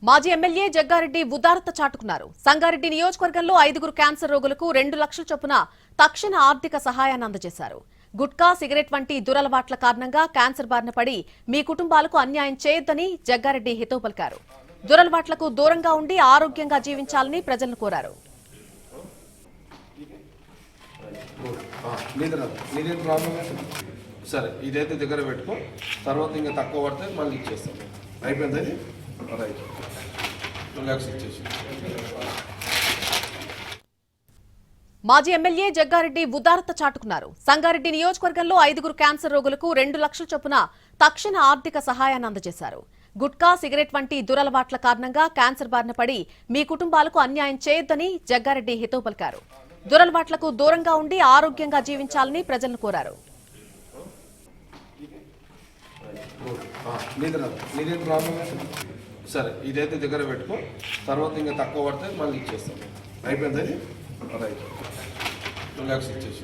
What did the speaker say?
మాజీ ఎమ్మెల్యే జగ్గారెడ్డి ఉదారత చాటుకున్నారు. సంగారెడ్డి నియోజకవర్గంలో 5 క్యాన్సర్ రోగులకు 2 లక్షల చొప్పున తక్షణ ఆర్థిక సహాయాన్ని అందజేశారు. గుట్కా, సిగరెట్ వంటి దురలవాట్ల కారణంగా క్యాన్సర్ బారిన పడి మీ కుటుంబాలకు అన్యాయం చేయొద్దని జగ్గారెడ్డి హితవు పలికారు. దురలవాట్లకు దూరంగా ఉండి ఆరోగ్యంగా జీవించాలని ప్రజలను కోరారు. సరే, ఇదైతే దగ్గర పెట్టుకో, తర్వాత ఇంకా తక్కువ పడితే మళ్ళీ ఇచ్చేస్తాం. అయిపోయింది, రైట్, రిలాక్స్ ఇచ్చేసి. మాజీ ఎమ్మెల్యే జగ్గారెడ్డి ఉదారత చాటుకున్నారు. సంగారెడ్డి నియోజకవర్గంలో 5 క్యాన్సర్ రోగులకు 2 లక్షల చొప్పున తక్షణ ఆర్థిక సహాయాన్ని అందజేశారు. గుట్కా, సిగరెట్ వంటి దురలవాట్ల కారణంగా క్యాన్సర్ బారిన పడి మీ కుటుంబాలకు అన్యాయం చేయొద్దని జగ్గారెడ్డి హితవు పలికారు. దురలవాట్లకు దూరంగా ఉండి ఆరోగ్యంగా జీవించాలని ప్రజలను కోరారు. సరే, ఇదైతే దగ్గర పెట్టుకో, తర్వాత ఇంకా తక్కువ పడితే మళ్ళీ ఇచ్చేస్తాం. అయిపోయింది, రైట్, రిలాక్స్ ఇచ్చేసి.